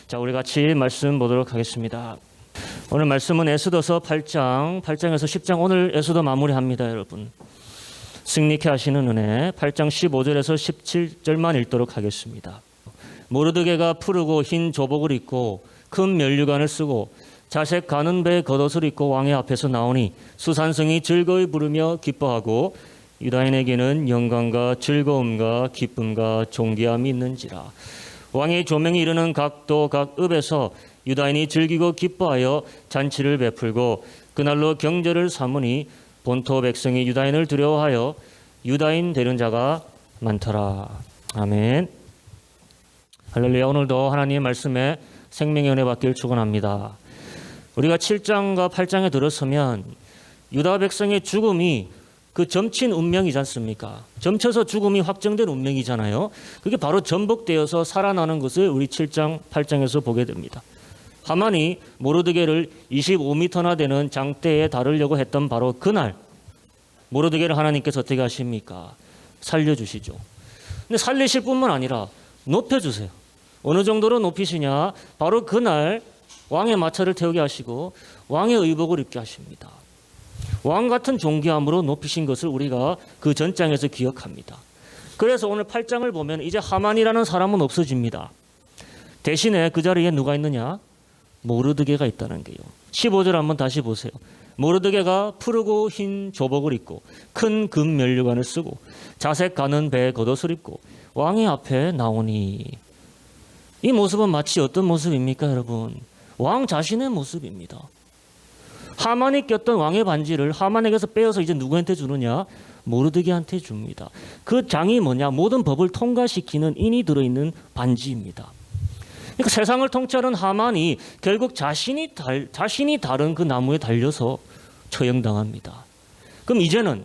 자, 우리 같이 말씀 보도록 하겠습니다. 오늘 말씀은 에스더서 8장에서 10장, 오늘 에스더 마무리합니다, 여러분. 승리케 하시는 은혜, 8장 15절에서 17절만 읽도록 하겠습니다. 모르드게가 푸르고 흰 조복을 입고 큰 면류관을 쓰고 자색 가는 배에 겉옷을 입고 왕의 앞에서 나오니 수산성이 즐거이 부르며 기뻐하고 유다인에게는 영광과 즐거움과 기쁨과 존귀함이 있는지라. 왕의 조명이 이르는 각도 각 읍에서 유다인이 즐기고 기뻐하여 잔치를 베풀고 그날로 경제를 삼으니 본토 백성이 유다인을 두려워하여 유다인 되는 자가 많더라. 아멘. 할렐루야. 오늘도 하나님의 말씀에 생명의 은혜 받기를 축원합니다. 우리가 7장과 8장에 들어서면 유다 백성의 죽음이 그 점친 운명이지 않습니까? 점쳐서 죽음이 확정된 운명이잖아요. 그게 바로 전복되어서 살아나는 것을 우리 7장, 8장에서 보게 됩니다. 하만이 모르드게를 25m나 되는 장대에 다루려고 했던 바로 그날 모르드게를 하나님께서 어떻게 하십니까? 살려주시죠. 근데 살리실 뿐만 아니라 높여주세요. 어느 정도로 높이시냐? 바로 그날 왕의 마차를 태우게 하시고 왕의 의복을 입게 하십니다. 왕 같은 존귀함으로 높이신 것을 우리가 그 전장에서 기억합니다. 그래서 오늘 8장을 보면 이제 하만이라는 사람은 없어집니다. 대신에 그 자리에 누가 있느냐? 모르드게가 있다는 게요. 15절 한번 다시 보세요. 모르드게가 푸르고 흰 조복을 입고 큰 금 면류관을 쓰고 자색 가는 배에 겉옷을 입고 왕의 앞에 나오니, 이 모습은 마치 어떤 모습입니까, 여러분? 왕 자신의 모습입니다. 하만이 꼈던 왕의 반지를 하만에게서 빼어서 이제 누구한테 주느냐? 모르드게한테 줍니다. 그 장이 뭐냐? 모든 법을 통과시키는 인이 들어있는 반지입니다. 그러니까 세상을 통치하는 하만이 결국 자신이 다른 그 나무에 달려서 처형당합니다. 그럼 이제는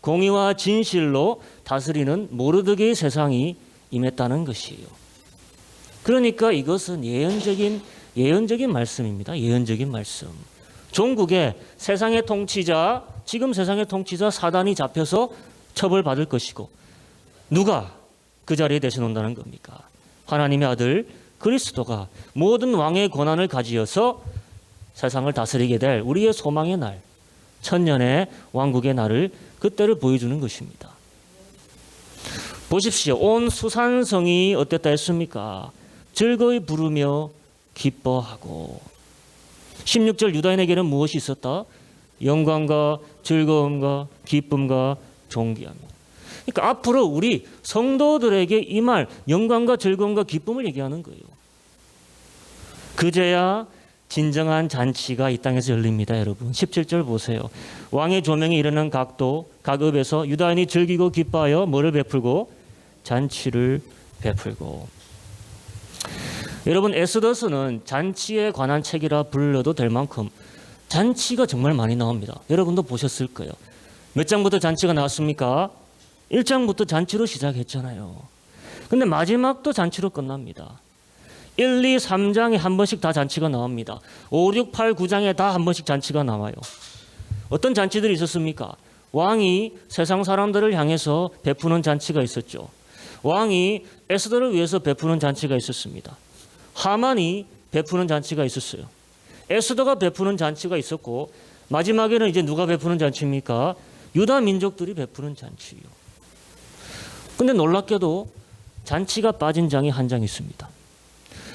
공의와 진실로 다스리는 모르드게의 세상이 임했다는 것이에요. 그러니까 이것은 예언적인 말씀입니다. 예언적인 말씀. 종국에 세상의 통치자, 지금 세상의 통치자 사단이 잡혀서 처벌받을 것이고, 누가 그 자리에 대신한다는 겁니까? 하나님의 아들 그리스도가 모든 왕의 권한을 가지어서 세상을 다스리게 될 우리의 소망의 날, 천년의 왕국의 날을, 그때를 보여주는 것입니다. 보십시오. 온 수산성이 어땠다 했습니까? 즐거이 부르며 기뻐하고. 16절 유다인에게는 무엇이 있었다? 영광과 즐거움과 기쁨과 존귀함. 그러니까 앞으로 우리 성도들에게 임할 영광과 즐거움과 기쁨을 얘기하는 거예요. 그제야 진정한 잔치가 이 땅에서 열립니다, 여러분. 17절 보세요. 왕의 조명이 이르는 각도 각 읍에서 유다인이 즐기고 기뻐하여 뭐를 베풀고? 잔치를 베풀고. 여러분, 에스더서는 잔치에 관한 책이라 불러도 될 만큼 잔치가 정말 많이 나옵니다. 여러분도 보셨을 거예요. 몇 장부터 잔치가 나왔습니까? 1장부터 잔치로 시작했잖아요. 근데 마지막도 잔치로 끝납니다. 1, 2, 3장에 한 번씩 다 잔치가 나옵니다. 5, 6, 8, 9장에 다 한 번씩 잔치가 나와요. 어떤 잔치들이 있었습니까? 왕이 세상 사람들을 향해서 베푸는 잔치가 있었죠. 왕이 에스더를 위해서 베푸는 잔치가 있었습니다. 하만이 베푸는 잔치가 있었어요. 에스더가 베푸는 잔치가 있었고, 마지막에는 이제 누가 베푸는 잔치입니까? 유다 민족들이 베푸는 잔치예요. 근데 놀랍게도 잔치가 빠진 장이 한 장 있습니다.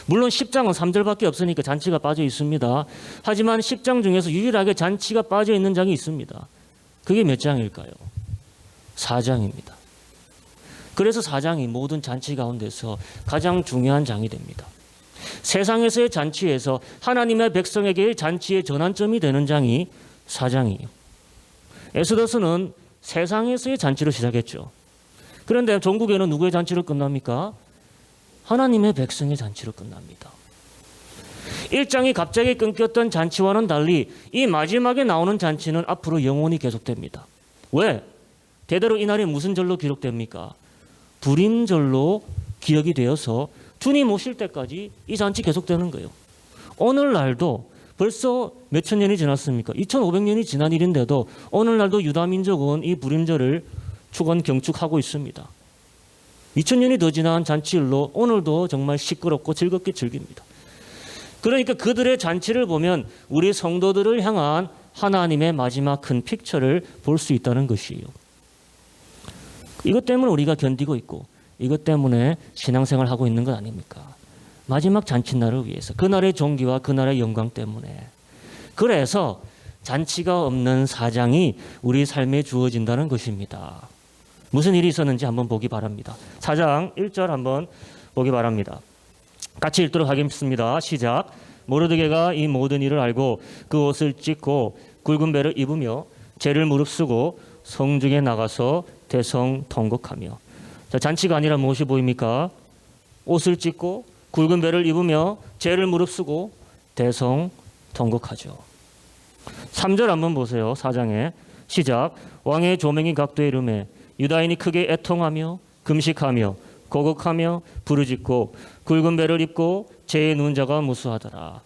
물론 10장은 3절밖에 없으니까 잔치가 빠져 있습니다. 하지만 10장 중에서 유일하게 잔치가 빠져 있는 장이 있습니다. 그게 몇 장일까요? 4장입니다. 그래서 4장이 모든 잔치 가운데서 가장 중요한 장이 됩니다. 세상에서의 잔치에서 하나님의 백성에게 잔치의 전환점이 되는 장이 4장이에요. 에스더서는 세상에서의 잔치로 시작했죠. 그런데 종국에는 누구의 잔치로 끝납니까? 하나님의 백성의 잔치로 끝납니다. 1장이 갑자기 끊겼던 잔치와는 달리 이 마지막에 나오는 잔치는 앞으로 영원히 계속됩니다. 왜? 대대로 이 날이 무슨 절로 기록됩니까? 불임절로 기억이 되어서 주님 오실 때까지 이 잔치 계속되는 거예요. 오늘날도 벌써 몇천 년이 지났습니까? 2500년이 지난 일인데도 오늘날도 유다 민족은 이 불임절을 경축하고 있습니다. 2000년이 더 지난 잔치일로 오늘도 정말 시끄럽고 즐겁게 즐깁니다. 그러니까 그들의 잔치를 보면 우리 성도들을 향한 하나님의 마지막 큰 픽처를 볼 수 있다는 것이에요. 이것 때문에 우리가 견디고 있고 이것 때문에 신앙생활을 하고 있는 것 아닙니까? 마지막 잔칫날을 위해서, 그날의 존귀와 그날의 영광 때문에. 그래서 잔치가 없는 사장이 우리 삶에 주어진다는 것입니다. 무슨 일이 있었는지 한번 보기 바랍니다. 4장 1절 한번 보기 바랍니다. 같이 읽도록 하겠습니다. 시작. 모르드게가 이 모든 일을 알고 그 옷을 찢고 굵은 배를 입으며 죄를 무릅쓰고 성중에 나가서 대성통곡하며. 자, 잔치가 아니라 무엇이 보입니까? 옷을 찢고 굵은 배를 입으며 죄를 무릅쓰고 대성통곡하죠. 3절 한번 보세요. 4장에 시작. 왕의 조명이 각도에 이르매 유다인이 크게 애통하며 금식하며 고곡하며 부르짖고 굵은 배를 입고 죄에 누운 자가 무수하더라.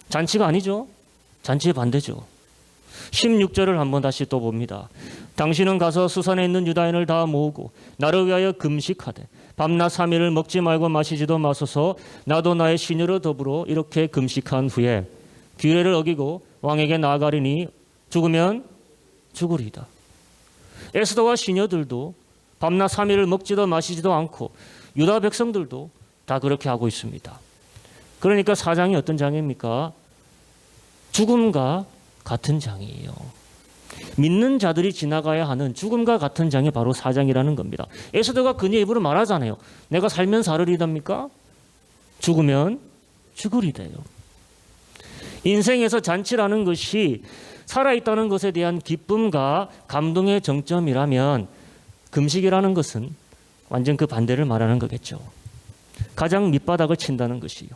잔치가 아니죠. 잔치의 반대죠. 16절을 한번 다시 또 봅니다. 당신은 가서 수산에 있는 유다인을 다 모으고 나를 위하여 금식하되 밤낮 3일을 먹지 말고 마시지도 마소서. 나도 나의 시녀로 더불어 이렇게 금식한 후에 규례를 어기고 왕에게 나아가리니 죽으면 죽으리이다. 에스더와 시녀들도 밤낮 3일을 먹지도 마시지도 않고 유다 백성들도 다 그렇게 하고 있습니다. 그러니까 사장이 어떤 장입니까? 죽음과 같은 장이에요. 믿는 자들이 지나가야 하는 죽음과 같은 장이 바로 사장이라는 겁니다. 에스더가 그녀의 입으로 말하잖아요. 내가 살면 살으리답니까? 죽으면 죽으리대요. 인생에서 잔치라는 것이 살아있다는 것에 대한 기쁨과 감동의 정점이라면 금식이라는 것은 완전 그 반대를 말하는 거겠죠. 가장 밑바닥을 친다는 것이요.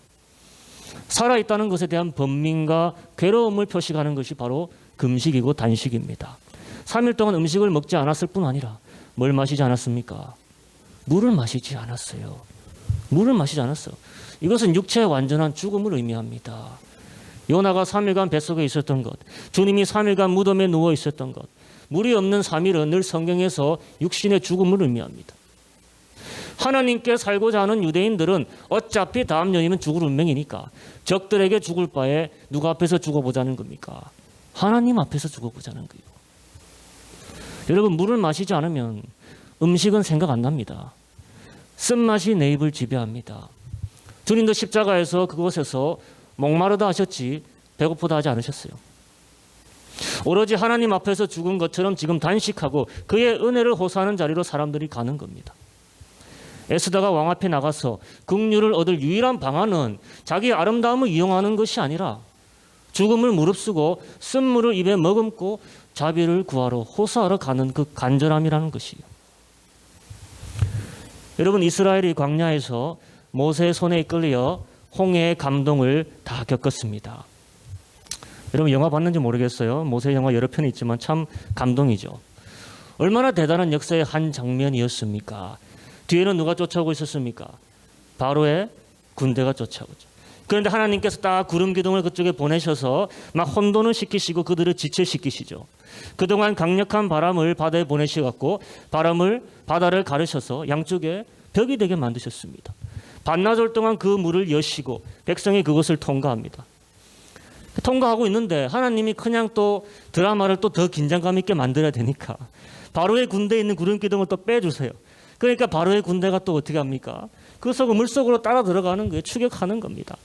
살아있다는 것에 대한 번민과 괴로움을 표시하는 것이 바로 금식이고 단식입니다. 3일 동안 음식을 먹지 않았을 뿐 아니라 뭘 마시지 않았습니까? 물을 마시지 않았어요. 물을 마시지 않았어요. 이것은 육체의 완전한 죽음을 의미합니다. 요나가 3일간 뱃속에 있었던 것, 주님이 3일간 무덤에 누워 있었던 것, 물이 없는 3일은 늘 성경에서 육신의 죽음을 의미합니다. 하나님께 살고자 하는 유대인들은 어차피 다음 년이면 죽을 운명이니까 적들에게 죽을 바에 누가 앞에서 죽어보자는 겁니까? 하나님 앞에서 죽어보자는 거예요. 여러분, 물을 마시지 않으면 음식은 생각 안 납니다. 쓴맛이 내 입을 지배합니다. 주님도 십자가에서 그곳에서 목마르다 하셨지 배고프다 하지 않으셨어요. 오로지 하나님 앞에서 죽은 것처럼 지금 단식하고 그의 은혜를 호소하는 자리로 사람들이 가는 겁니다. 에스더가 왕 앞에 나가서 긍휼을 얻을 유일한 방안은 자기의 아름다움을 이용하는 것이 아니라 죽음을 무릅쓰고 쓴물을 입에 머금고 자비를 구하러 호소하러 가는 그 간절함이라는 것이에요. 여러분, 이스라엘이 광야에서 모세의 손에 이끌려 홍해의 감동을 다 겪었습니다. 여러분, 영화 봤는지 모르겠어요. 모세 영화 여러 편이 있지만 참 감동이죠. 얼마나 대단한 역사의 한 장면이었습니까? 뒤에는 누가 쫓아오고 있었습니까? 바로의 군대가 쫓아오죠. 그런데 하나님께서 딱 구름 기둥을 그쪽에 보내셔서 막 혼돈을 시키시고 그들을 지체시키시죠. 그동안 강력한 바람을 바다에 보내셔갖고 바다를 가르셔서 양쪽에 벽이 되게 만드셨습니다. 반나절 동안 그 물을 여시고 백성이 그것을 통과합니다. 통과하고 있는데 하나님이 그냥 또 드라마를 또 더 긴장감 있게 만들어야 되니까 바로의 군대에 있는 구름 기둥을 또 빼주세요. 그러니까 바로의 군대가 또 어떻게 합니까? 그 속을 물속으로 따라 들어가는 거예요. 추격하는 겁니다.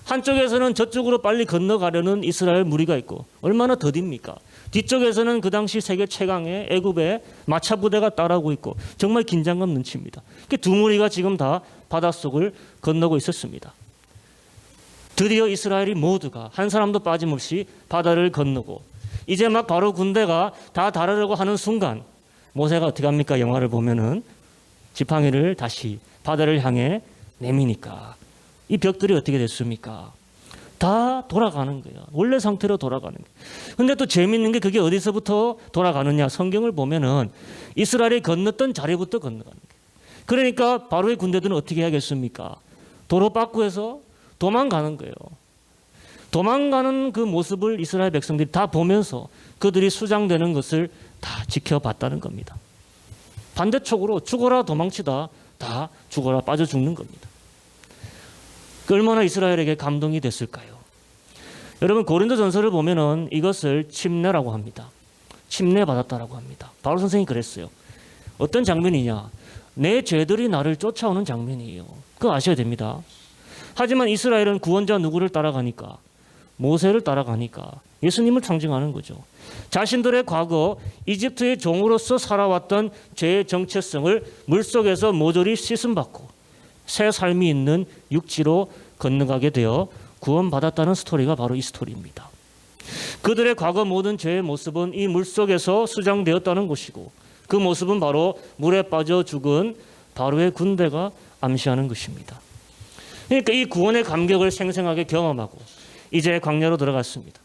한쪽에서는 저쪽으로 빨리 건너가려는 이스라엘 무리가 있고 얼마나 더딥니까? 뒤쪽에서는 그 당시 세계 최강의 애굽의 마차 부대가 따라오고 있고 정말 긴장감 넘칩니다. 두 무리가 지금 다 바닷속을 건너고 있었습니다. 드디어 이스라엘이 모두가 한 사람도 빠짐없이 바다를 건너고 이제 막 바로 군대가 다 다르려고 하는 순간 모세가 어떻게 합니까? 영화를 보면은 지팡이를 다시 바다를 향해 내미니까 이 벽들이 어떻게 됐습니까? 다 돌아가는 거예요. 원래 상태로 돌아가는 거예요. 근데 또 재밌는 게 그게 어디서부터 돌아가느냐? 성경을 보면은 이스라엘이 건넜던 자리부터 건너가는 거예요. 그러니까 바로의 군대들은 어떻게 해야겠습니까? 도로바꾸에서 도망가는 거예요. 도망가는 그 모습을 이스라엘 백성들이 다 보면서 그들이 수장되는 것을 다 지켜봤다는 겁니다. 반대쪽으로 죽어라 도망치다 다 죽어라 빠져 죽는 겁니다. 얼마나 이스라엘에게 감동이 됐을까요? 여러분 고린도전서를 보면은 이것을 침례라고 합니다. 침례받았다라고 합니다. 바울 선생님이 그랬어요. 어떤 장면이냐? 내 죄들이 나를 쫓아오는 장면이에요. 그거 아셔야 됩니다. 하지만 이스라엘은 구원자 누구를 따라가니까? 모세를 따라가니까 예수님을 상징하는 거죠. 자신들의 과거 이집트의 종으로서 살아왔던 죄의 정체성을 물속에서 모조리 씻음받고 새 삶이 있는 육지로 건너가게 되어 구원받았다는 스토리가 바로 이 스토리입니다. 그들의 과거 모든 죄의 모습은 이 물속에서 수장되었다는 것이고 그 모습은 바로 물에 빠져 죽은 바로의 군대가 암시하는 것입니다. 그러니까 이 구원의 감격을 생생하게 경험하고 이제 광야로 들어갔습니다.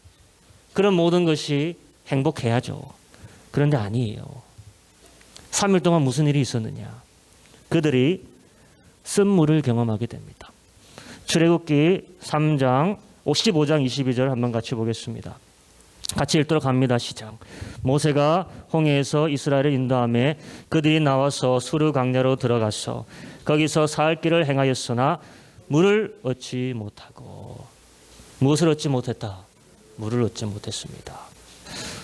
그런 모든 것이 행복해야죠. 그런데 아니에요. 3일 동안 무슨 일이 있었느냐? 그들이 쓴물을 경험하게 됩니다. 출애굽기 3장 15장 22절 한번 같이 보겠습니다. 같이 읽도록 합니다. 시작. 모세가 홍해에서 이스라엘을 인도하며 그들이 나와서 수르 광야로 들어가서 거기서 사흘 길을 행하였으나 물을 얻지 못하고. 무엇을 얻지 못했다? 물을 얻지 못했습니다.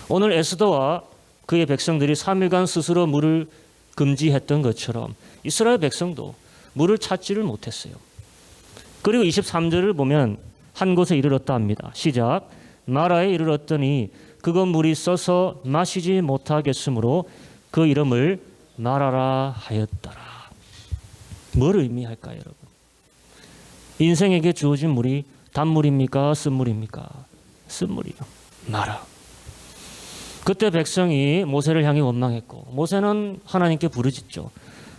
오늘 에스더와 그의 백성들이 3일간 스스로 물을 금지했던 것처럼 이스라엘 백성도 물을 찾지를 못했어요. 그리고 23절을 보면 한 곳에 이르렀다 합니다. 시작. 마라에 이르렀더니 그곳 물이 써서 마시지 못하겠으므로 그 이름을 마라라 하였더라. 뭘 의미할까요, 여러분? 인생에게 주어진 물이 단물입니까? 쓴물입니까? 쓴물이요. 마라. 그때 백성이 모세를 향해 원망했고 모세는 하나님께 부르짖죠.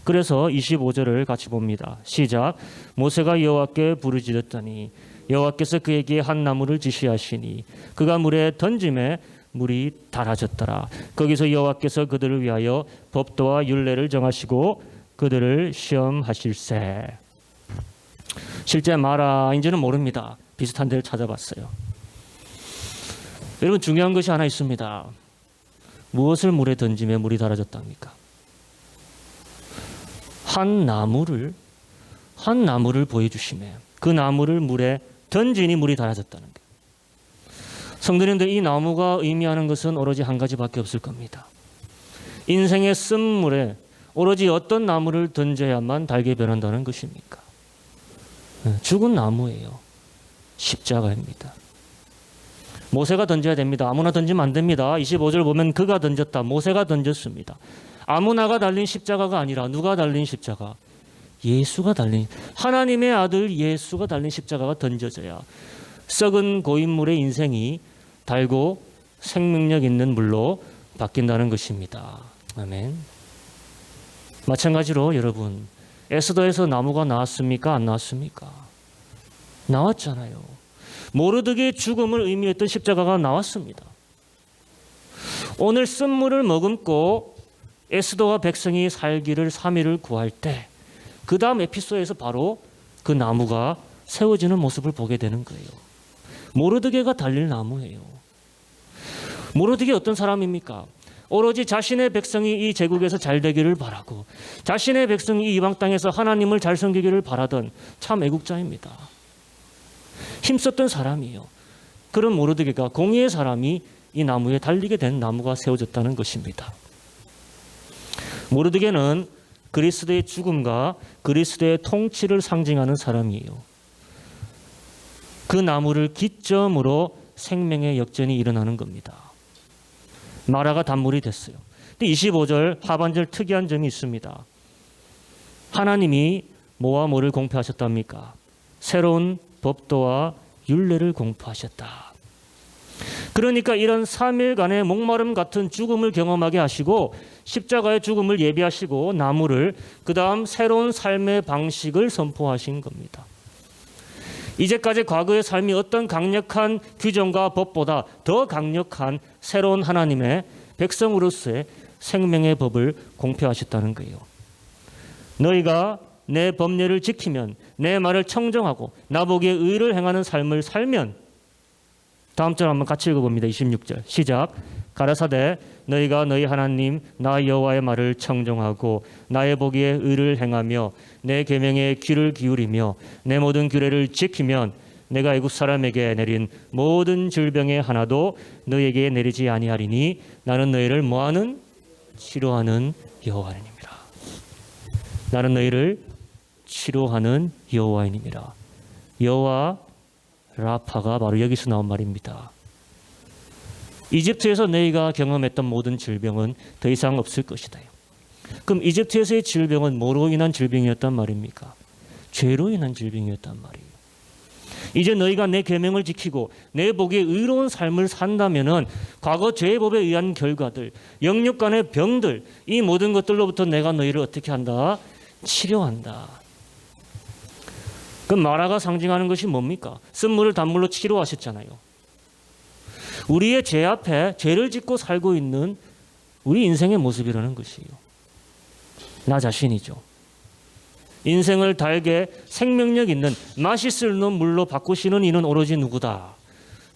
그래서 25절을 같이 봅니다. 시작. 모세가 여호와께 부르짖었더니 여호와께서 그에게 한 나무를 지시하시니 그가 물에 던짐에 물이 달아졌더라. 거기서 여호와께서 그들을 위하여 법도와 율례를 정하시고 그들을 시험하실세. 실제 마라인지는 모릅니다. 비슷한 데를 찾아봤어요. 여러분 중요한 것이 하나 있습니다. 무엇을 물에 던짐에 물이 달아졌답니까? 한 나무를 보여주시며 그 나무를 물에 던지니 물이 달아졌다는 거예요. 성도님들, 이 나무가 의미하는 것은 오로지 한 가지밖에 없을 겁니다. 인생의 쓴물에 오로지 어떤 나무를 던져야만 달게 변한다는 것입니까? 죽은 나무예요. 십자가입니다. 모세가 던져야 됩니다. 아무나 던지면 안 됩니다. 25절 보면 그가 던졌다. 모세가 던졌습니다. 아무나가 달린 십자가가 아니라 누가 달린 십자가? 예수가 달린, 하나님의 아들 예수가 달린 십자가가 던져져야 썩은 고인물의 인생이 달고 생명력 있는 물로 바뀐다는 것입니다. 아멘. 마찬가지로 여러분, 에스더에서 나무가 나왔습니까? 안 나왔습니까? 나왔잖아요. 모르드게의 죽음을 의미했던 십자가가 나왔습니다. 오늘 쓴물을 머금고 에스더와 백성이 살기를 3일을 구할 때 그 다음 에피소드에서 바로 그 나무가 세워지는 모습을 보게 되는 거예요. 모르드게가 달릴 나무예요. 모르드게 어떤 사람입니까? 오로지 자신의 백성이 이 제국에서 잘 되기를 바라고 자신의 백성이 이방 땅에서 하나님을 잘 섬기기를 바라던 참 애국자입니다. 힘썼던 사람이에요. 그런 모르드게가 공의의 사람이 이 나무에 달리게 된 나무가 세워졌다는 것입니다. 모르드게는 그리스도의 죽음과 그리스도의 통치를 상징하는 사람이에요. 그 나무를 기점으로 생명의 역전이 일어나는 겁니다. 마라가 단물이 됐어요. 근데 25절 하반절 특이한 점이 있습니다. 하나님이 뭐와 뭐를 공표하셨답니까? 새로운 법도와 율례를 공표하셨다. 그러니까 이런 3일간의 목마름 같은 죽음을 경험하게 하시고 십자가의 죽음을 예비하시고 나무를 그 다음 새로운 삶의 방식을 선포하신 겁니다. 이제까지 과거의 삶이 어떤 강력한 규정과 법보다 더 강력한 새로운 하나님의 백성으로서의 생명의 법을 공표하셨다는 거예요. 너희가 내 법례를 지키면 내 말을 청정하고 나보기에 의를 행하는 삶을 살면 다음 절 한번 같이 읽어봅니다. 26절 시작. 가라사대 너희가 너희 하나님 나 여호와의 말을 청종하고 나의 보기에 의를 행하며 내 계명에 귀를 기울이며 내 모든 규례를 지키면 내가 애굽 사람에게 내린 모든 질병의 하나도 너희에게 내리지 아니하리니 나는 너희를 뭐하는? 치료하는 여호와이니라. 나는 너희를 치료하는 여호와이니라. 여호와 라파가 바로 여기서 나온 말입니다. 이집트에서 너희가 경험했던 모든 질병은 더 이상 없을 것이다. 그럼 이집트에서의 질병은 뭐로 인한 질병이었단 말입니까? 죄로 인한 질병이었단 말이에요. 이제 너희가 내 계명을 지키고 내 보기에 의로운 삶을 산다면은 과거 죄의 법에 의한 결과들, 영육 간의 병들, 이 모든 것들로부터 내가 너희를 어떻게 한다? 치료한다. 그럼 마라가 상징하는 것이 뭡니까? 쓴물을 단물로 치료하셨잖아요. 우리의 죄 앞에 죄를 짓고 살고 있는 우리 인생의 모습이라는 것이에요. 나 자신이죠. 인생을 달게 생명력 있는 맛있을 는 물로 바꾸시는 이는 오로지 누구다?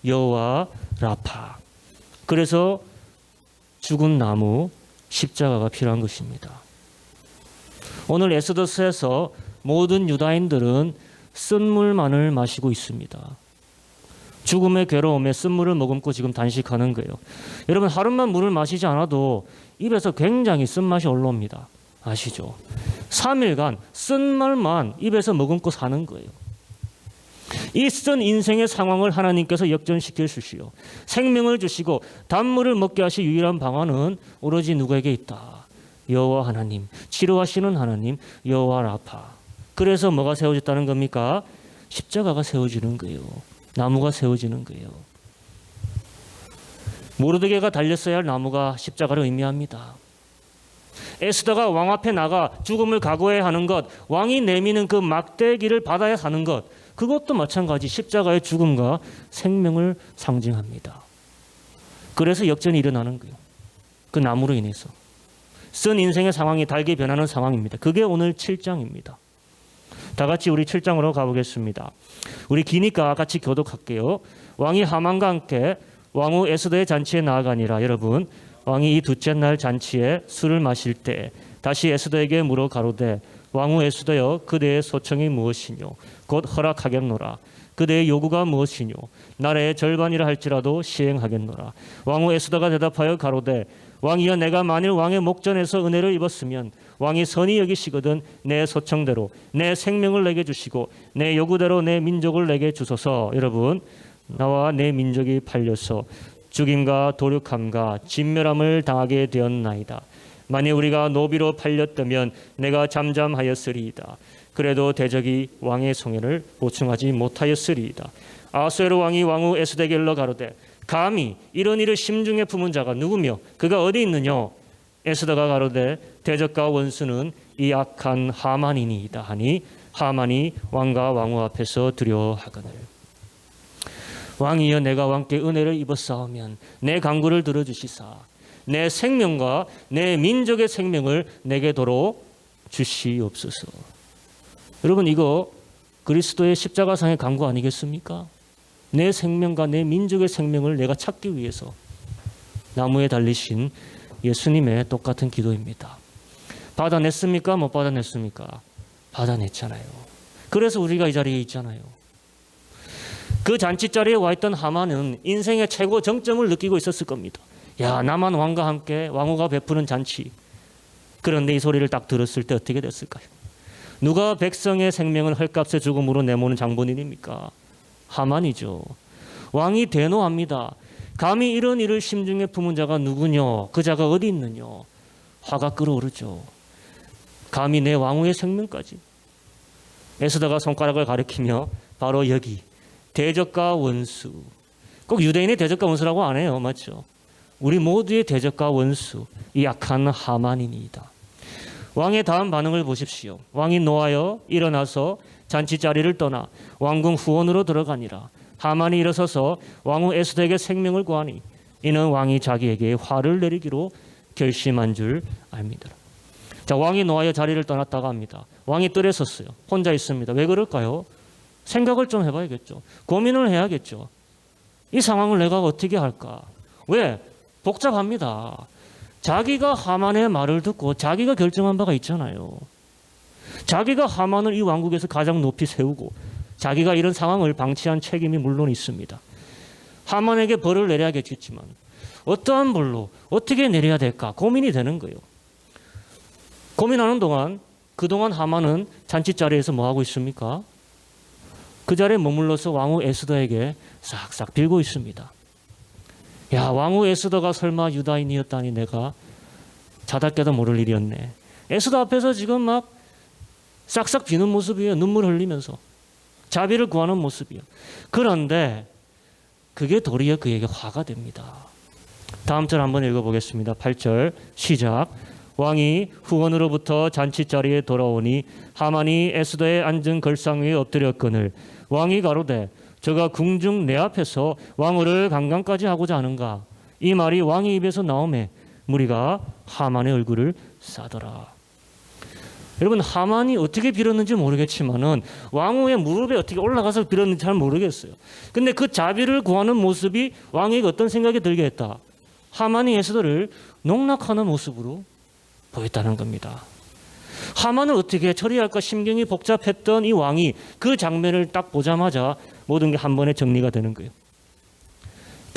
여호와 라파. 그래서 죽은 나무 십자가가 필요한 것입니다. 오늘 에스더서에서 모든 유다인들은 쓴물만을 마시고 있습니다. 죽음의 괴로움에 쓴물을 머금고 지금 단식하는 거예요. 여러분 하루만 물을 마시지 않아도 입에서 굉장히 쓴맛이 올라옵니다. 아시죠? 3일간 쓴말만 입에서 머금고 사는 거예요. 이 쓴 인생의 상황을 하나님께서 역전시켜 주시오. 생명을 주시고 단물을 먹게 하실 유일한 방안은 오로지 누구에게 있다? 여호와 하나님, 치료하시는 하나님, 여호와 라파. 그래서 뭐가 세워졌다는 겁니까? 십자가가 세워지는 거예요. 나무가 세워지는 거예요. 모르드게가 달렸어야 할 나무가 십자가를 의미합니다. 에스더가 왕 앞에 나가 죽음을 각오해야 하는 것, 왕이 내미는 그 막대기를 받아야 하는 것, 그것도 마찬가지 십자가의 죽음과 생명을 상징합니다. 그래서 역전이 일어나는 거예요. 그 나무로 인해서. 쓴 인생의 상황이 달게 변하는 상황입니다. 그게 오늘 7장입니다. 다 같이 우리 7장으로 가보겠습니다. 우리 기니까 같이 교독할게요. 왕이 하만과 함께 왕후 에스더의 잔치에 나아가니라. 여러분, 왕이 이 둘째 날 잔치에 술을 마실 때 다시 에스더에게 물어 가로되 왕후 에스더여 그대의 소청이 무엇이뇨? 곧 허락하겠노라. 그대의 요구가 무엇이뇨? 나라의 절반이라 할지라도 시행하겠노라. 왕후 에스더가 대답하여 가로되 왕이여 내가 만일 왕의 목전에서 은혜를 입었으면 왕이 선히 여기시거든 내 소청대로 내 생명을 내게 주시고 내 요구대로 내 민족을 내게 주소서. 여러분, 나와 내 민족이 팔려서 죽임과 도륙함과 진멸함을 당하게 되었나이다. 만일 우리가 노비로 팔렸다면 내가 잠잠하였으리이다. 그래도 대적이 왕의 성현을 보충하지 못하였으리이다. 아수에로 왕이 왕후 에스더에게 일러 가로되 감히 이런 일을 심중에 품은 자가 누구며 그가 어디 있느냐? 에스더가 가로되 대적과 원수는 이 악한 하만이니이다 하니 하만이 왕과 왕후 앞에서 두려워하거늘. 왕이여 내가 왕께 은혜를 입었사오면 내 간구를 들어주시사 내 생명과 내 민족의 생명을 내게 도로 주시옵소서. 여러분, 이거 그리스도의 십자가상의 간구 아니겠습니까? 내 생명과 내 민족의 생명을 내가 찾기 위해서 나무에 달리신 예수님의 똑같은 기도입니다. 받아냈습니까? 못 받아냈습니까? 받아냈잖아요. 그래서 우리가 이 자리에 있잖아요. 그 잔치 자리에 와 있던 하만은 인생의 최고 정점을 느끼고 있었을 겁니다. 야, 나만 왕과 함께 왕후가 베푸는 잔치. 그런데 이 소리를 딱 들었을 때 어떻게 됐을까요? 누가 백성의 생명을 헐값에 죽음으로 내모는 장본인입니까? 하만이죠. 왕이 대노합니다. 감히 이런 일을 심중에 품은 자가 누구냐? 그 자가 어디 있느냐? 화가 끓어오르죠. 감히 내 왕후의 생명까지. 에스더가 손가락을 가리키며 바로 여기 대적과 원수. 꼭 유대인의 대적과 원수라고 안 해요. 맞죠? 우리 모두의 대적과 원수, 이 악한 하만이니이다. 왕의 다음 반응을 보십시오. 왕이 노하여 일어나서 잔치 자리를 떠나 왕궁 후원으로 들어가니라. 하만이 일어서서 왕후 에스더에게 생명을 구하니 이는 왕이 자기에게 화를 내리기로 결심한 줄 압니다. 자, 왕이 노하여 자리를 떠났다가 합니다. 왕이 뜰에 섰어요. 혼자 있습니다. 왜 그럴까요? 생각을 좀 해봐야겠죠. 고민을 해야겠죠. 이 상황을 내가 어떻게 할까? 왜? 복잡합니다. 자기가 하만의 말을 듣고 자기가 결정한 바가 있잖아요. 자기가 하만을 이 왕국에서 가장 높이 세우고 자기가 이런 상황을 방치한 책임이 물론 있습니다. 하만에게 벌을 내려야겠지만 어떠한 벌로 어떻게 내려야 될까 고민이 되는 거예요. 고민하는 동안 그동안 하만은 잔치자리에서 뭐하고 있습니까? 그 자리에 머물러서 왕후 에스더에게 싹싹 빌고 있습니다. 야, 왕후 에스더가 설마 유다인이었다니 내가 자다 깨도 모를 일이었네. 에스더 앞에서 지금 막 싹싹 비는 모습이에요. 눈물 흘리면서 자비를 구하는 모습이에요. 그런데 그게 도리어 그에게 화가 됩니다. 다음 절 한번 읽어보겠습니다. 8절 시작. 왕이 후원으로부터 잔치자리에 돌아오니 하만이 에스더의 앉은 걸상 위에 엎드렸거늘 왕이 가로되 저가 궁중 내 앞에서 왕후를 강간까지 하고자 하는가. 이 말이 왕의 입에서 나오매 무리가 하만의 얼굴을 싸더라. 여러분, 하만이 어떻게 빌었는지 모르겠지만은 왕후의 무릎에 어떻게 올라가서 빌었는지 잘 모르겠어요. 근데 그 자비를 구하는 모습이 왕에게 어떤 생각이 들게 했다. 하만이 에스더를 농락하는 모습으로 보였다는 겁니다. 하만을 어떻게 처리할까 심경이 복잡했던 이 왕이 그 장면을 딱 보자마자 모든 게 한 번에 정리가 되는 거예요.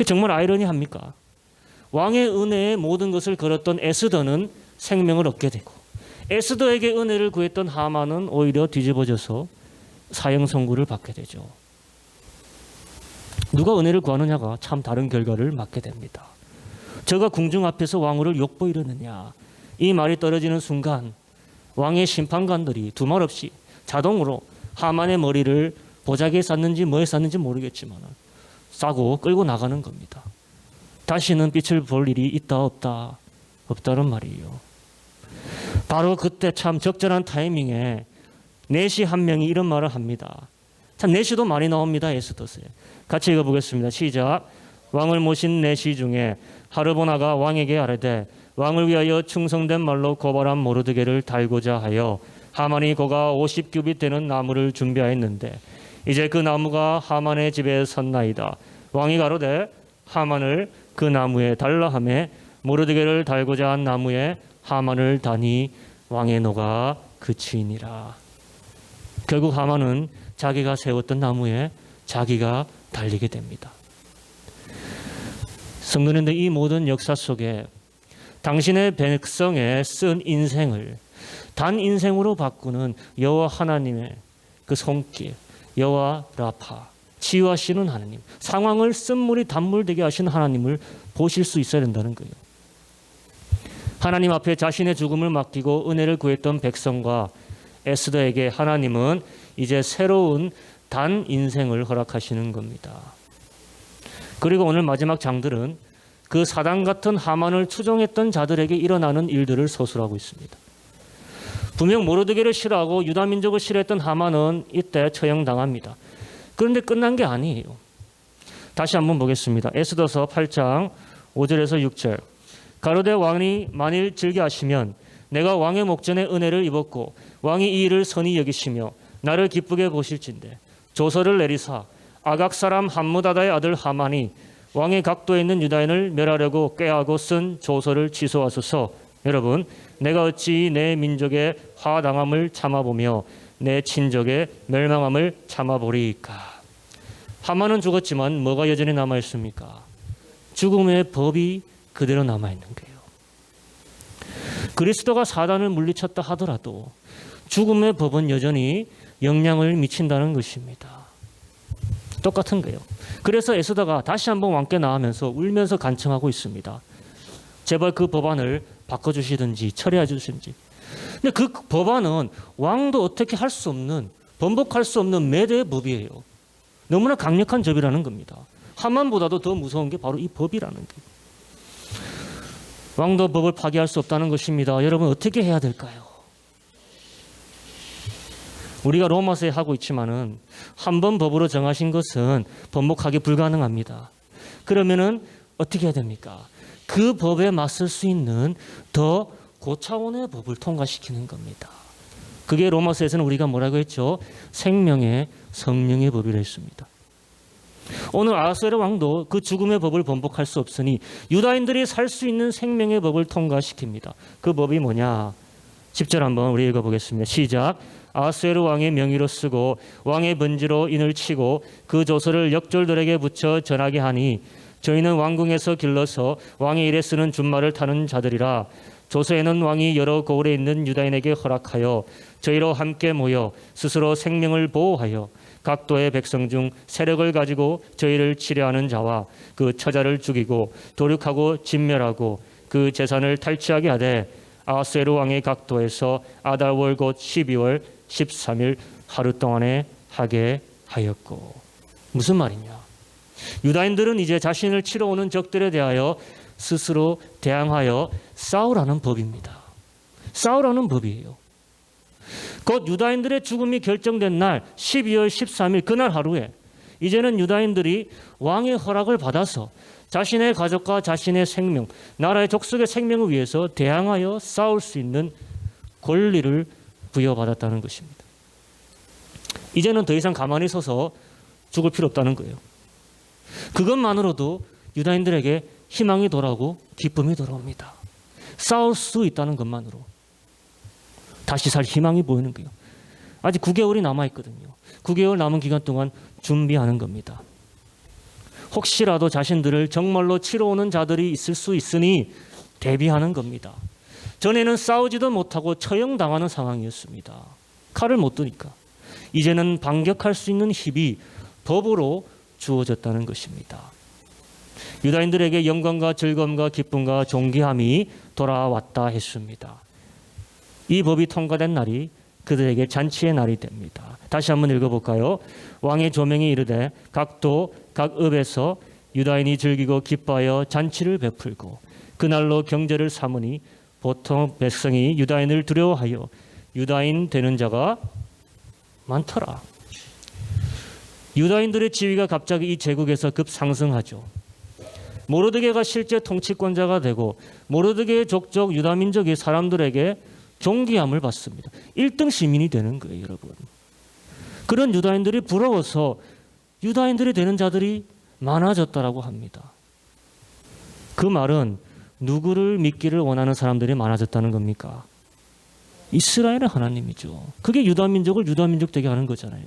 정말 아이러니합니까? 왕의 은혜에 모든 것을 걸었던 에스더는 생명을 얻게 되고 에스더에게 은혜를 구했던 하만은 오히려 뒤집어져서 사형 선고를 받게 되죠. 누가 은혜를 구하느냐가 참 다른 결과를 맞게 됩니다. 저가 궁중 앞에서 왕후를 욕보이려느냐. 이 말이 떨어지는 순간 왕의 심판관들이 두말 없이 자동으로 하만의 머리를 보자기에 쌌는지 뭐에 쌌는지 모르겠지만 싸고 끌고 나가는 겁니다. 다시는 빛을 볼 일이 있다 없다 없다는 말이에요. 바로 그때 참 적절한 타이밍에 내시 한 명이 이런 말을 합니다. 참 내시도 많이 나옵니다. 에스더서에. 같이 읽어보겠습니다. 시작. 왕을 모신 내시 중에 하르보나가 왕에게 아뢰되 왕을 위하여 충성된 말로 고발한 모르드게를 달고자 하여 하만이 고가 50규빗 되는 나무를 준비하였는데 이제 그 나무가 하만의 집에 섰나이다. 왕이 가로되 하만을 그 나무에 달라 하매 모르드게를 달고자 한 나무에 하만을 다니 왕의 노가 그치니라. 결국 하만은 자기가 세웠던 나무에 자기가 달리게 됩니다. 성도님들, 이 모든 역사 속에 당신의 백성에 쓴 인생을 단 인생으로 바꾸는 여호와 하나님의 그 손길, 여호와 라파, 치유하시는 하나님, 상황을 쓴물이 단물되게 하시는 하나님을 보실 수 있어야 된다는 거예요. 하나님 앞에 자신의 죽음을 맡기고 은혜를 구했던 백성과 에스더에게 하나님은 이제 새로운 단 인생을 허락하시는 겁니다. 그리고 오늘 마지막 장들은 그 사단 같은 하만을 추종했던 자들에게 일어나는 일들을 서술하고 있습니다. 분명 모르드게를 싫어하고 유다 민족을 싫어했던 하만은 이때 처형당합니다. 그런데 끝난 게 아니에요. 다시 한번 보겠습니다. 에스더서 8장 5절에서 6절. 가로되 왕이 만일 즐겨하시면 내가 왕의 목전에 은혜를 입었고 왕이 이 일을 선히 여기시며 나를 기쁘게 보실진대 조서를 내리사 아각 사람 함무다다의 아들 하만이 왕의 각도에 있는 유다인을 멸하려고 꾀하고 쓴 조서를 취소하소서. 여러분, 내가 어찌 내 민족의 화당함을 참아보며 내 친족의 멸망함을 참아보리이까. 하만은 죽었지만 뭐가 여전히 남아있습니까? 죽음의 법이 그대로 남아있는 거예요. 그리스도가 사단을 물리쳤다 하더라도 죽음의 법은 여전히 영향을 미친다는 것입니다. 똑같은 거예요. 그래서 에스더가 다시 한번 왕께 나오면서 울면서 간청하고 있습니다. 제발 그 법안을 바꿔주시든지 처리해 주시든지. 근데 그 법안은 왕도 어떻게 할 수 없는, 번복할 수 없는 매대의 법이에요. 너무나 강력한 법이라는 겁니다. 하만보다도 더 무서운 게 바로 이 법이라는 거예요. 왕도 법을 파기할 수 없다는 것입니다. 여러분, 어떻게 해야 될까요? 우리가 로마서에 하고 있지만은 한 번 법으로 정하신 것은 번복하기 불가능합니다. 그러면은 어떻게 해야 됩니까? 그 법에 맞설 수 있는 더 고차원의 법을 통과시키는 겁니다. 그게 로마서에서는 우리가 뭐라고 했죠? 생명의 성령의 법이라 했습니다. 오늘 아하스웨로 왕도 그 죽음의 법을 번복할 수 없으니 유다인들이 살 수 있는 생명의 법을 통과시킵니다. 그 법이 뭐냐? 10절 한번 우리 읽어보겠습니다. 시작. 아하스웨로 왕의 명의로 쓰고 왕의 번지로 인을 치고 그 조서를 역졸들에게 붙여 전하게 하니 저희는 왕궁에서 길러서 왕의 일에 쓰는 준말을 타는 자들이라. 조서에는 왕이 여러 고을에 있는 유다인에게 허락하여 저희로 함께 모여 스스로 생명을 보호하여 각 도의 백성 중 세력을 가지고 저희를 치려하는 자와 그 처자를 죽이고 도륙하고 진멸하고 그 재산을 탈취하게 하되 아하스웨로 왕의 각 도에서 아달월 곧 12월 13일 하루 동안에 하게 하였고. 무슨 말이냐? 유다인들은 이제 자신을 치러 오는 적들에 대하여 스스로 대항하여 싸우라는 법입니다. 싸우라는 법이에요. 곧 유다인들의 죽음이 결정된 날 12월 13일 그날 하루에 이제는 유다인들이 왕의 허락을 받아서 자신의 가족과 자신의 생명, 나라의 족속의 생명을 위해서 대항하여 싸울 수 있는 권리를 부여받았다는 것입니다. 이제는 더 이상 가만히 서서 죽을 필요 없다는 거예요. 그것만으로도 유다인들에게 희망이 돌아오고 기쁨이 돌아옵니다. 싸울 수 있다는 것만으로 다시 살 희망이 보이는 거예요. 아직 9개월이 남아있거든요. 9개월 남은 기간 동안 준비하는 겁니다. 혹시라도 자신들을 정말로 치러 오는 자들이 있을 수 있으니 대비하는 겁니다. 전에는 싸우지도 못하고 처형당하는 상황이었습니다. 칼을 못 드니까. 이제는 반격할 수 있는 힘이 법으로 주어졌다는 것입니다. 유다인들에게 영광과 즐거움과 기쁨과 존귀함이 돌아왔다 했습니다. 이 법이 통과된 날이 그들에게 잔치의 날이 됩니다. 다시 한번 읽어볼까요? 왕의 조명이 이르되 각 도, 각 읍에서 유다인이 즐기고 기뻐하여 잔치를 베풀고 그날로 경제를 삼으니 보통 백성이 유다인을 두려워하여 유다인 되는 자가 많더라. 유다인들의 지위가 갑자기 이 제국에서 급상승하죠. 모르드게가 실제 통치권자가 되고 모르드게의 족족 유다민족이 사람들에게 존귀함을 받습니다. 1등 시민이 되는 거예요, 여러분. 그런 유다인들이 부러워서 유다인들이 되는 자들이 많아졌다라고 합니다. 그 말은 누구를 믿기를 원하는 사람들이 많아졌다는 겁니까? 이스라엘의 하나님이죠. 그게 유다민족을 유다민족 되게 하는 거잖아요.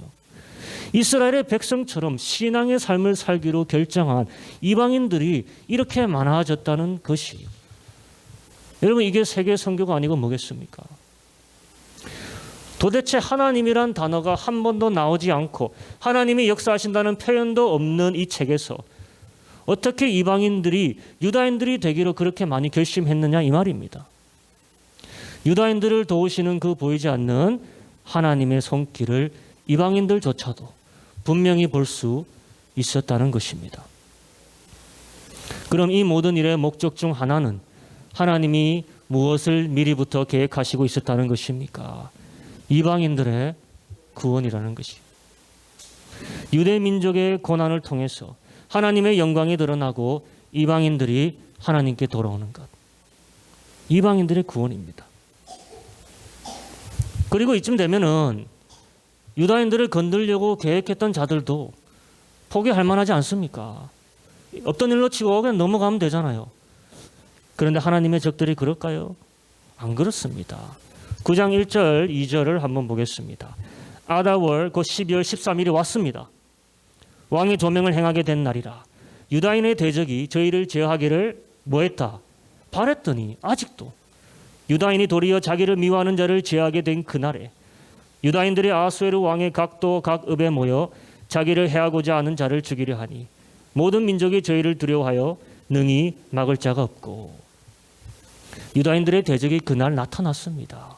이스라엘의 백성처럼 신앙의 삶을 살기로 결정한 이방인들이 이렇게 많아졌다는 것이, 여러분, 이게 세계 선교가 아니고 뭐겠습니까? 도대체 하나님이란 단어가 한 번도 나오지 않고 하나님이 역사하신다는 표현도 없는 이 책에서 어떻게 이방인들이 유다인들이 되기로 그렇게 많이 결심했느냐 이 말입니다. 유다인들을 도우시는 그 보이지 않는 하나님의 손길을 이방인들조차도 분명히 볼 수 있었다는 것입니다. 그럼 이 모든 일의 목적 중 하나는 하나님이 무엇을 미리부터 계획하시고 있었다는 것입니까? 이방인들의 구원이라는 것이. 유대 민족의 고난을 통해서 하나님의 영광이 드러나고 이방인들이 하나님께 돌아오는 것. 이방인들의 구원입니다. 그리고 이쯤 되면은 유다인들을 건들려고 계획했던 자들도 포기할 만하지 않습니까? 없던 일로 치고 그냥 넘어가면 되잖아요. 그런데 하나님의 적들이 그럴까요? 안 그렇습니다. 9장 1절 2절을 한번 보겠습니다. 아다월 곧 12월 13일이 왔습니다. 왕의 조명을 행하게 된 날이라. 유다인의 대적이 저희를 제어하기를 뭐했다? 바랬더니 아직도 유다인이 도리어 자기를 미워하는 자를 제어하게 된 그날에 유다인들이 아하스웨로 왕의 각도 각 읍에 모여 자기를 해하고자 하는 자를 죽이려 하니 모든 민족이 저희를 두려워하여 능히 막을 자가 없고. 유다인들의 대적이 그날 나타났습니다.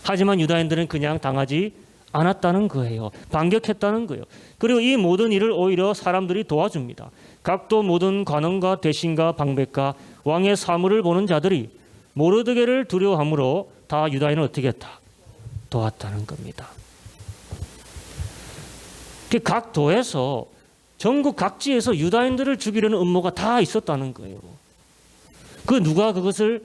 하지만 유다인들은 그냥 당하지 않았다는 거예요. 반격했다는 거예요. 그리고 이 모든 일을 오히려 사람들이 도와줍니다. 각도 모든 관원과 대신과 방백과 왕의 사물을 보는 자들이 모르드게를 두려워함으로 다 유다인을 어떻게 했다? 도왔다는 겁니다. 각 도에서 전국 각지에서 유다인들을 죽이려는 음모가 다 있었다는 거예요. 그 누가 그것을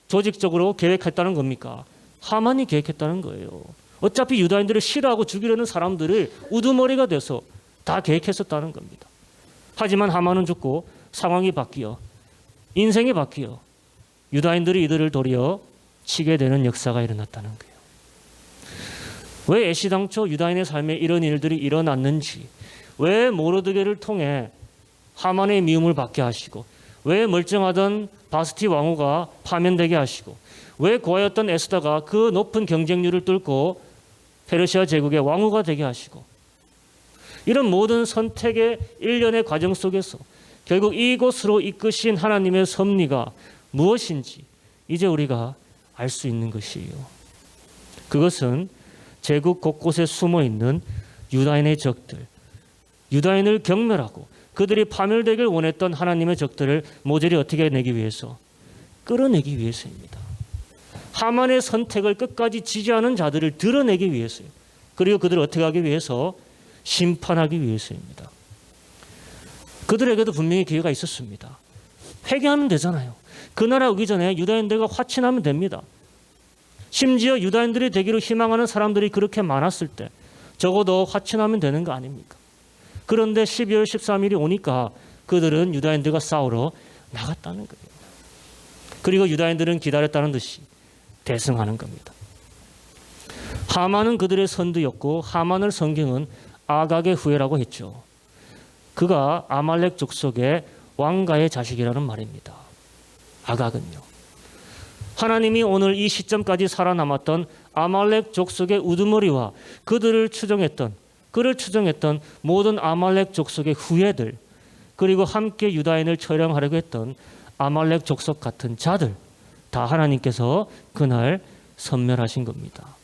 조직적으로 계획했다는 겁니까? 하만이 계획했다는 거예요. 어차피 유다인들을 싫어하고 죽이려는 사람들을 우두머리가 돼서 다 계획했었다는 겁니다. 하지만 하만은 죽고 상황이 바뀌어 인생이 바뀌어 유다인들이 이들을 도리어 치게 되는 역사가 일어났다는 거예요. 왜 애시당초 유다인의 삶에 이런 일들이 일어났는지, 왜 모르드게를 통해 하만의 미움을 받게 하시고, 왜 멀쩡하던 바스티 왕후가 파면되게 하시고, 왜 고아였던 에스더가 그 높은 경쟁률을 뚫고 페르시아 제국의 왕후가 되게 하시고, 이런 모든 선택의 일련의 과정 속에서 결국 이곳으로 이끄신 하나님의 섭리가 무엇인지 이제 우리가 알 수 있는 것이에요. 그것은 제국 곳곳에 숨어 있는 유다인의 적들, 유다인을 경멸하고 그들이 파멸되길 원했던 하나님의 적들을 모조리 어떻게 내기 위해서? 끌어내기 위해서입니다. 하만의 선택을 끝까지 지지하는 자들을 드러내기 위해서요. 그리고 그들을 어떻게 하기 위해서? 심판하기 위해서입니다. 그들에게도 분명히 기회가 있었습니다. 회개하면 되잖아요. 그 나라 오기 전에 유다인들과 화친하면 됩니다. 심지어 유다인들이 되기로 희망하는 사람들이 그렇게 많았을 때 적어도 화친하면 되는 거 아닙니까? 그런데 12월 13일이 오니까 그들은 유다인들과 싸우러 나갔다는 거예요. 그리고 유다인들은 기다렸다는 듯이 대승하는 겁니다. 하만은 그들의 선두였고, 하만을 성경은 아각의 후예라고 했죠. 그가 아말렉 족속의 왕가의 자식이라는 말입니다. 아각은요. 하나님이 오늘 이 시점까지 살아남았던 아말렉 족속의 우두머리와 그를 추종했던 모든 아말렉 족속의 후예들, 그리고 함께 유다인을 처형하려고 했던 아말렉 족속 같은 자들, 다 하나님께서 그날 섬멸하신 겁니다.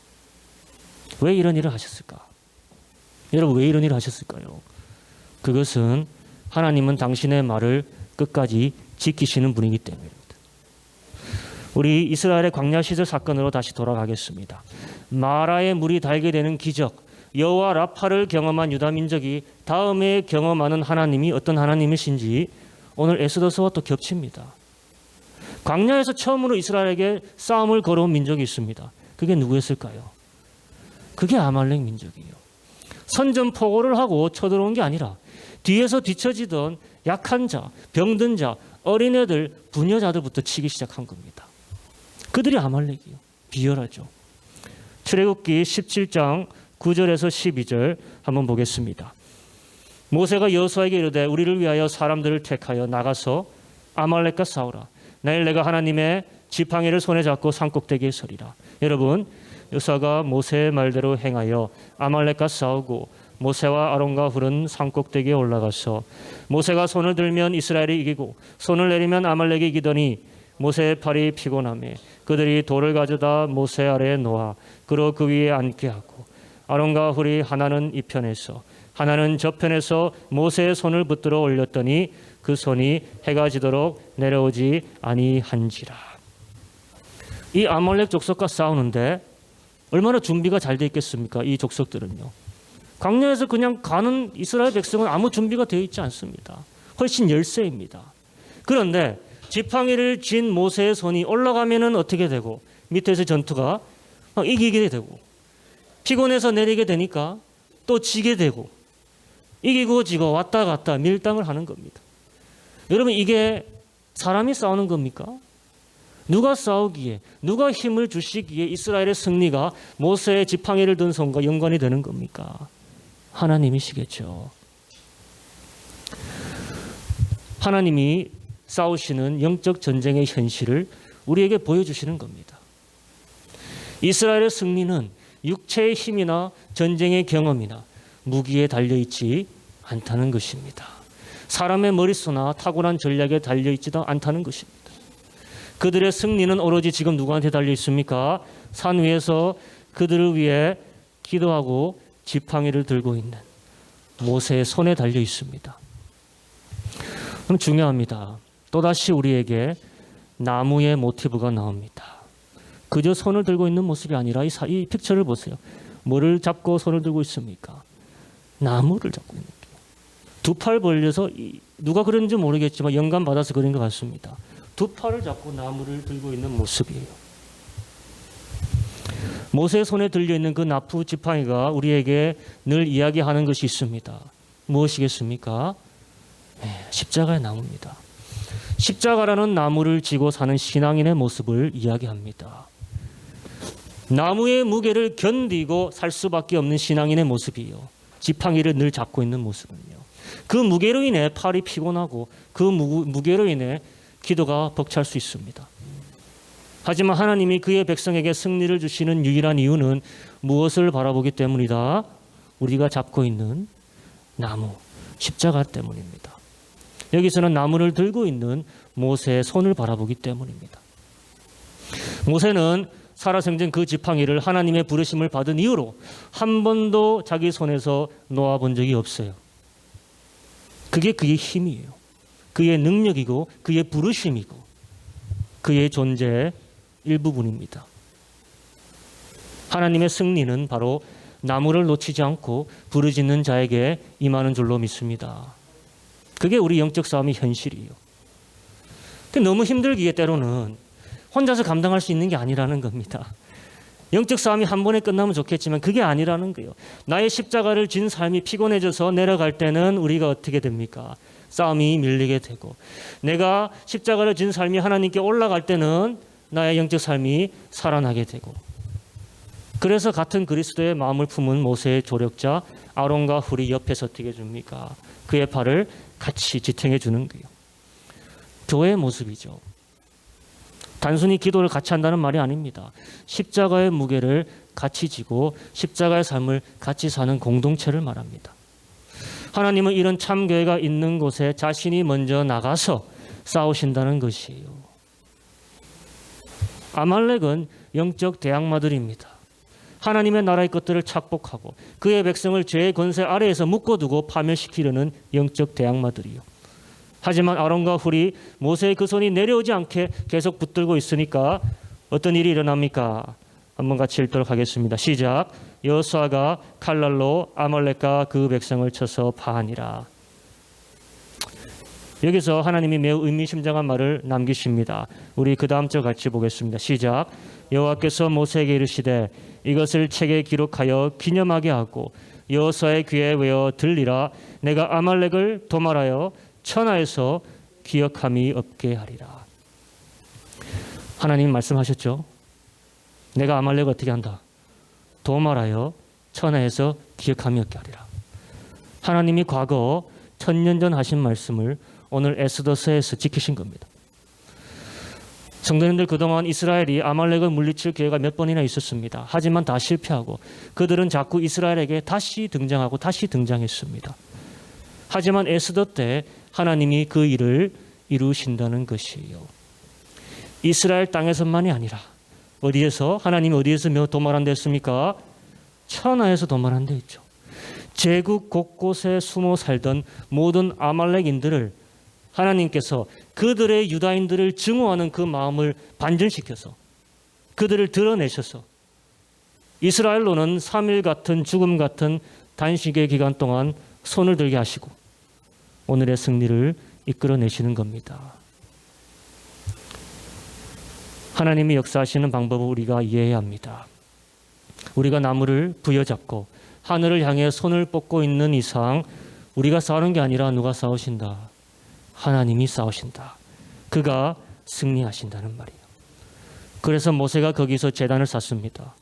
왜 이런 일을 하셨을까? 여러분, 왜 이런 일을 하셨을까요? 그것은 하나님은 당신의 말을 끝까지 지키시는 분이기 때문입니다. 우리 이스라엘의 광야 시절 사건으로 다시 돌아가겠습니다. 마라에 물이 달게 되는 기적, 여호와 라파를 경험한 유다 민족이 다음에 경험하는 하나님이 어떤 하나님이신지 오늘 에스더서와 또 겹칩니다. 광야에서 처음으로 이스라엘에게 싸움을 걸어온 민족이 있습니다. 그게 누구였을까요? 그게 아말렉 민족이에요. 선전포고를 하고 쳐들어온 게 아니라 뒤에서 뒤처지던 약한 자, 병든 자, 어린애들, 부녀자들부터 치기 시작한 겁니다. 그들이 아말렉이요. 비열하죠. 출애굽기 17장 9절에서 12절 한번 보겠습니다. 모세가 여호수아에게 이르되 우리를 위하여 사람들을 택하여 나가서 아말렉과 싸우라. 내일 내가 하나님의 지팡이를 손에 잡고 산꼭대기에 서리라. 여러분, 여호수아가 모세의 말대로 행하여 아말렉과 싸우고 모세와 아론과 훌은 산꼭대기에 올라가서 모세가 손을 들면 이스라엘이 이기고 손을 내리면 아말렉이 이기더니 모세의 팔이 피곤하며 그들이 돌을 가져다 모세 아래에 놓아 그로 그 위에 앉게 하고 아론과 훌이 하나는 이 편에서 하나는 저 편에서 모세의 손을 붙들어 올렸더니 그 손이 해가 지도록 내려오지 아니한지라. 이 아말렉 족속과 싸우는데 얼마나 준비가 잘 돼 있겠습니까? 이 족속들은요. 광야에서 그냥 가는 이스라엘 백성은 아무 준비가 되어 있지 않습니다. 훨씬 열세입니다. 그런데 지팡이를 쥔 모세의 손이 올라가면은 어떻게 되고 밑에서 전투가 이기게 되고 피곤해서 내리게 되니까 또 지게 되고 이기고 지고 왔다 갔다 밀당을 하는 겁니다. 여러분, 이게 사람이 싸우는 겁니까? 누가 싸우기에, 누가 힘을 주시기에 이스라엘의 승리가 모세의 지팡이를 든 손과 연관이 되는 겁니까? 하나님이시겠죠. 하나님이 싸우시는 영적 전쟁의 현실을 우리에게 보여주시는 겁니다. 이스라엘의 승리는 육체의 힘이나 전쟁의 경험이나 무기에 달려있지 않다는 것입니다. 사람의 머릿수나 탁월한 전략에 달려있지도 않다는 것입니다. 그들의 승리는 오로지 지금 누구한테 달려있습니까? 산 위에서 그들을 위해 기도하고 지팡이를 들고 있는 모세의 손에 달려있습니다. 그럼 중요합니다. 또다시 우리에게 나무의 모티브가 나옵니다. 그저 손을 들고 있는 모습이 아니라 이 픽처를 보세요. 뭐를 잡고 손을 들고 있습니까? 나무를 잡고 있는 거예요. 두 팔 벌려서 누가 그런지 모르겠지만 영감 받아서 그린 것 같습니다. 두 팔을 잡고 나무를 들고 있는 모습이에요. 모세의 손에 들려있는 그 나프 지팡이가 우리에게 늘 이야기하는 것이 있습니다. 무엇이겠습니까? 십자가의 나무입니다. 십자가라는 나무를 지고 사는 신앙인의 모습을 이야기합니다. 나무의 무게를 견디고 살 수밖에 없는 신앙인의 모습이요. 지팡이를 늘 잡고 있는 모습은요. 그 무게로 인해 팔이 피곤하고 그 무게로 인해 기도가 벅찰 수 있습니다. 하지만 하나님이 그의 백성에게 승리를 주시는 유일한 이유는 무엇을 바라보기 때문이다? 우리가 잡고 있는 나무, 십자가 때문입니다. 여기서는 나무를 들고 있는 모세의 손을 바라보기 때문입니다. 모세는 살아생전 그 지팡이를 하나님의 부르심을 받은 이후로 한 번도 자기 손에서 놓아본 적이 없어요. 그게 그의 힘이에요. 그의 능력이고 그의 부르심이고 그의 존재의 일부분입니다. 하나님의 승리는 바로 나무를 놓치지 않고 부르짖는 자에게 임하는 줄로 믿습니다. 그게 우리 영적 싸움의 현실이에요. 근데 너무 힘들기에 때로는 혼자서 감당할 수 있는 게 아니라는 겁니다. 영적 싸움이 한 번에 끝나면 좋겠지만 그게 아니라는 거예요. 나의 십자가를 진 삶이 피곤해져서 내려갈 때는 우리가 어떻게 됩니까? 싸움이 밀리게 되고, 내가 십자가를 진 삶이 하나님께 올라갈 때는 나의 영적 삶이 살아나게 되고, 그래서 같은 그리스도의 마음을 품은 모세의 조력자 아론과 훌이 옆에서 어떻게 해줍니까? 그의 팔을 같이 지탱해 주는 거예요. 교회의 모습이죠. 단순히 기도를 같이 한다는 말이 아닙니다. 십자가의 무게를 같이 지고 십자가의 삶을 같이 사는 공동체를 말합니다. 하나님은 이런 참교회가 있는 곳에 자신이 먼저 나가서 싸우신다는 것이에요. 아말렉은 영적 대항마들입니다. 하나님의 나라의 것들을 착복하고 그의 백성을 죄의 권세 아래에서 묶어두고 파멸시키려는 영적 대항마들이요. 하지만 아론과 훌이 모세의 그 손이 내려오지 않게 계속 붙들고 있으니까 어떤 일이 일어납니까? 한번 같이 읽도록 하겠습니다. 시작. 여호수아가 칼날로 아말렉과 그 백성을 쳐서 파하니라. 여기서 하나님이 매우 의미심장한 말을 남기십니다. 우리 그 다음 절 같이 보겠습니다. 시작. 여호와께서 모세에게 이르시되 이것을 책에 기록하여 기념하게 하고 여호수아의 귀에 외어 들리라. 내가 아말렉을 도말하여 천하에서 기억함이 없게 하리라. 하나님 말씀하셨죠. 내가 아말렉을 어떻게 한다? 도말하여 천하에서 기억함이 없게 하리라. 하나님이 과거 1000년 전 하신 말씀을 오늘 에스더서에서 지키신 겁니다. 성도님들, 그동안 이스라엘이 아말렉을 물리칠 기회가 몇 번이나 있었습니다. 하지만 다 실패하고 그들은 자꾸 이스라엘에게 다시 등장하고 다시 등장했습니다. 하지만 에스더 때 하나님이 그 일을 이루신다는 것이에요. 이스라엘 땅에서만이 아니라 어디에서, 하나님이 어디에서 도말한 데 했습니까? 천하에서 도말한 데 있죠. 제국 곳곳에 숨어 살던 모든 아말렉인들을 하나님께서 그들의 유다인들을 증오하는 그 마음을 반전시켜서 그들을 드러내셔서 이스라엘로는 3일 같은 죽음 같은 단식의 기간 동안 손을 들게 하시고 오늘의 승리를 이끌어내시는 겁니다. 하나님이 역사하시는 방법을 우리가 이해해야 합니다. 우리가 나무를 부여잡고 하늘을 향해 손을 뻗고 있는 이상 우리가 싸우는 게 아니라 누가 싸우신다? 하나님이 싸우신다. 그가 승리하신다는 말이에요. 그래서 모세가 거기서 제단을 쌓습니다.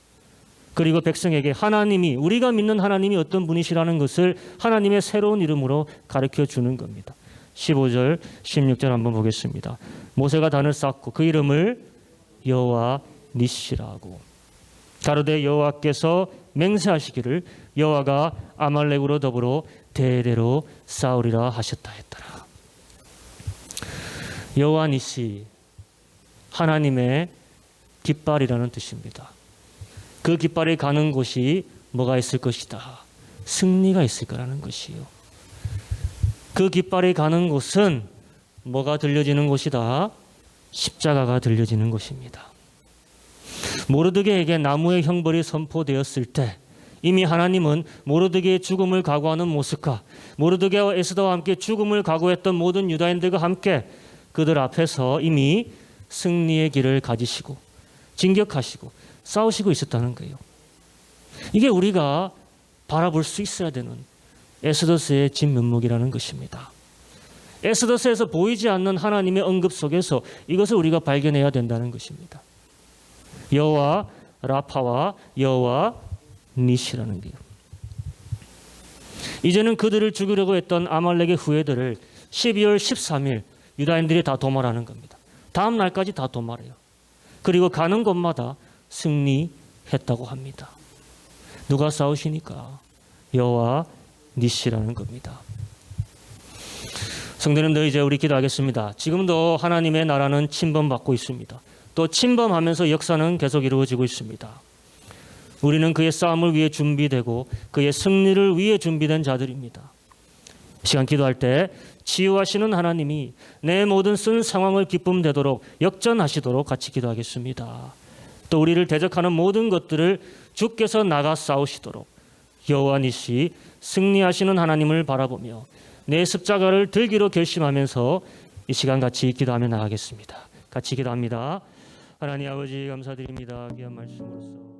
그리고 백성에게 하나님이, 우리가 믿는 하나님이 어떤 분이시라는 것을 하나님의 새로운 이름으로 가르쳐 주는 겁니다. 15절, 16절 한번 보겠습니다. 모세가 단을 쌓고 그 이름을 여호와 니시라고 가로되 여호와께서 맹세하시기를 여호와가 아말렉으로 더불어 대대로 싸우리라 하셨다 했더라. 여호와 니시, 하나님의 깃발이라는 뜻입니다. 그 깃발이 가는 곳이 뭐가 있을 것이다? 승리가 있을 거라는 것이요. 그 깃발이 가는 곳은 뭐가 들려지는 곳이다? 십자가가 들려지는 곳입니다. 모르드게에게 나무의 형벌이 선포되었을 때 이미 하나님은 모르드게의 죽음을 각오하는 모습과 모르드게와 에스더와 함께 죽음을 각오했던 모든 유다인들과 함께 그들 앞에서 이미 승리의 길을 가지시고 진격하시고 싸우시고 있었다는 거예요. 이게 우리가 바라볼 수 있어야 되는 에스더스의 진면목이라는 것입니다. 에스더스에서 보이지 않는 하나님의 언급 속에서 이것을 우리가 발견해야 된다는 것입니다. 여호와 라파와 여호와 니시라는 게요. 이제는 그들을 죽이려고 했던 아말렉의 후예들을 12월 13일 유다인들이 다 도말하는 겁니다. 다음 날까지 다 도말해요. 그리고 가는 곳마다 승리했다고 합니다. 누가 싸우시니까? 여호와 니시라는 겁니다. 성도님들, 이제 우리 기도하겠습니다. 지금도 하나님의 나라는 침범받고 있습니다. 또 침범하면서 역사는 계속 이루어지고 있습니다. 우리는 그의 싸움을 위해 준비되고 그의 승리를 위해 준비된 자들입니다. 시간 기도할 때 치유하시는 하나님이 내 모든 쓴 상황을 기쁨 되도록 역전하시도록 같이 기도하겠습니다. 또 우리를 대적하는 모든 것들을 주께서 나가 싸우시도록 여호와 니시 승리하시는 하나님을 바라보며 내 십자가를 들기로 결심하면서 이 시간 같이 기도하며 나가겠습니다. 같이 기도합니다. 하나님 아버지 감사드립니다. 귀한 말씀으로써